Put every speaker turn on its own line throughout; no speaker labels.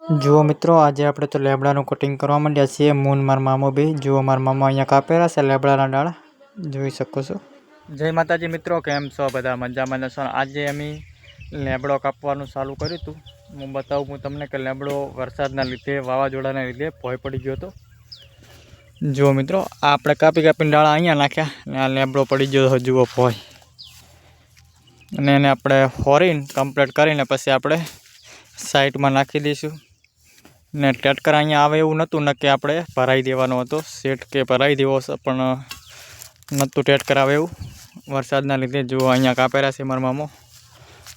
जुओ मित्रों, आज आप तो लेबड़ाનું कटिंग करवा માંડ્યા છીએ। मून मार मामो बे जुओ मार मामा अहींया कापेला छे लेबड़ाना डाळा જોઈ શકો છો। जय माताजी मित्रों, केम छो बधा मजामां ने छो। आज अमी लेबड़ो कापवानुं चालू कर्युं हतुं। हूँ बतावुं हूँ तमने के लेबड़ो वरसादना लीधे वावाझोडाना लीधे भोंय पड़ी गयो हतो। जुओ मित्रों, आपणे कापी कापीने डाळा अहींया नाख्या ने आ लेबड़ो पड़ी गयो छे जुओ भोंय। अने एने आपणे फोरीने कम्प्लीट करीने पछी आपणे साइडमां नाखी दईशुं। ने टेटकर अहींया आवे एवुं नतुं, नक्की आपणे भराई देवानो हतो। सेट के भराई देवो छे पण नतुं टेटकर आवे एवुं। वरसादना लीधे जुओ अहींया कापेला छे मारो मामो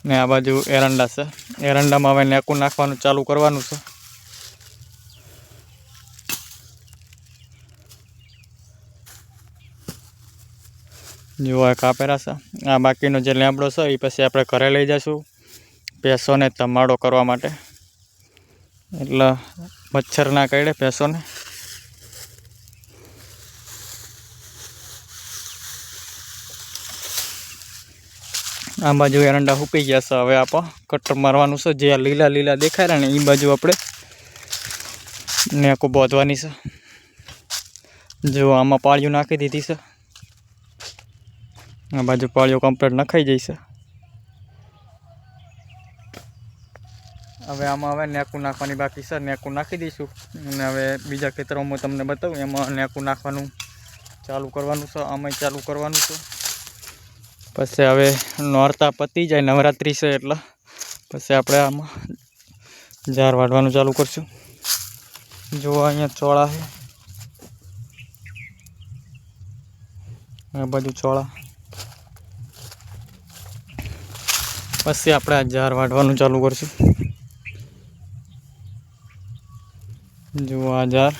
ने आ बाजू एरंडा छे। एरंडामां हवे नेकું नाखवानुं चालू करवानुं छे। जुओ आ कापेला छे। आ बाकीनो जे लेबड़ो छे ए पछी आपणे घरे लई जईशुं भેંસોને ધમાડો કરવા માટે। એટલે મચ્છર ના કરડે ભેંસોને। आ बाजू एरंडा हुपी गया छे। हवे आप कटर मारवानुं छे। जे लीला लीला देखाय रह्या ने ई बाजू आपणे नेकું बांधवानी छे। जो आमां पाळिયું नाखी दीधी छे। आ बाजू पाळिયું कम्प्लीट नखाई गई छे। हवे आमां हवे नेकું नाखवानी बाकी छे। नेकું नाखी दईशुं अने हवे बीजा खेतरोमां तमने बतावुं एमां नेकું नाखवानुं चालू करवानुं छे। आमांय चालू करवानुं छे। पछी हवे नोरता पती जाय, नवरात्रि छे એટલે पछी आपणे आमां जार वाढवानुं चालू करशुं। जो अहींया ચોળા है, आ बाजू ચોળા। पछी आपणे आ जार वाढवानुं चालू करशुं। जो आ जार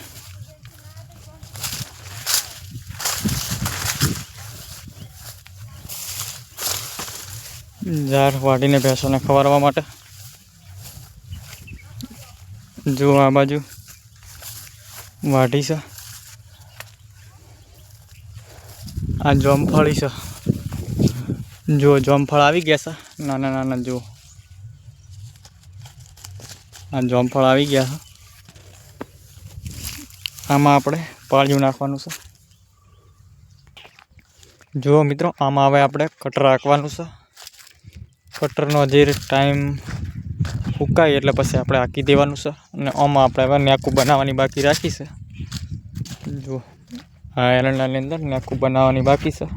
जार वाढीने भેંસોને खवारवा माटे। जो आ बाजू वाढी छे। आ जामफળી छे। जो जामफળ આવી ગયા છે નાના નાના। जो आ जामफળ આવી ગયા છે। आमां आपणे पाळिયું नाखवानुं छे। जो मित्रों, आमां हवे आपणे कटर हांकवानुं छे। कटरनो जे टाइम फूकाय એટલે પછી આપણે હાંકી દેવાનું છે। અને આમાં આપણે હવે નેકું બનાવવાની બાકી રાખી છે। જો આ એરંડાની અંદર નેકું બનાવવાની બાકી છે।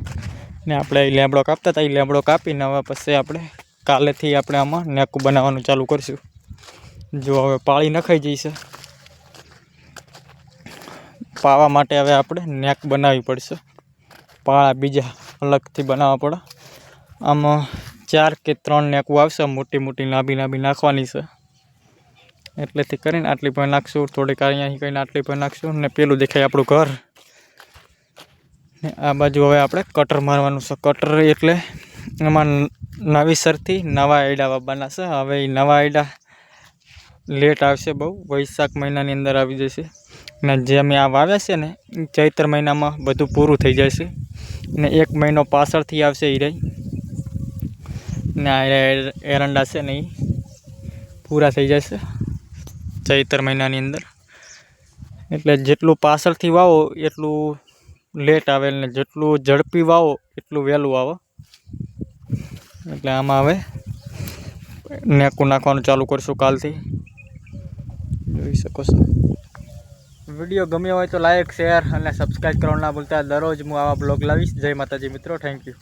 ને આપણે લેબડો કાપતા હતા, એ લેબડો કાપીને હવે પછી આપણે કાલેથી આપણે આમાં નેકું બનાવવાનું ચાલુ કરશું। જો હવે પાળી નખાઈ જઈ છે। પાવા માટે હવે આપણે નેક બનાવવી પડશે। પાળા બીજા અલગથી બનાવવા પડે। આમાં 4 કે 3 નેકું आवशे। मोटी मोटी लांबी लांबी नाखवानी छे। एटलेथी करीने आटली पण नाखशुं। थोड़ीक अहींयाथी करीने आटली पण नाखशुं ने पेलुं देखाय आपणुं घर। ने आ बाजू हवे आपणे कटर मारवानुं छे। कटर एटले एमां नवीसरथी नवा आयडा वाववाना छे। हवे ई नवा आयडा लेट आवशे, बहु वैशाख महीनानी अंदर आवी जशे। ने जे अमे आ वाव्या छे ने चैत्र महीनामां बधुं पूरुं थई जशे। ने 1 महीनो पाछळथी आवशे ई रही। ने आ एरंडा छे ने पूरा थई जशे चैत्र महीनानी अंदर। एटले जेटलुं पाछळथी वावो एटलुं लेट आवे ने जेटलुं झड़पी वावो एटलुं वहेलुं आवे। एटले आमां हवे नेकું नाखवानुं चालू करशुं कालथी। જોઈ શકો છો। વિડીયો ગમ્યો હોય તો લાઈક, શેર અને સબસ્ક્રાઇબ કરવાનું ના ભૂલતા। દરરોજ હું આવા બ્લોગ લાવીશ। જય માતાજી મિત્રો, થેન્ક યુ।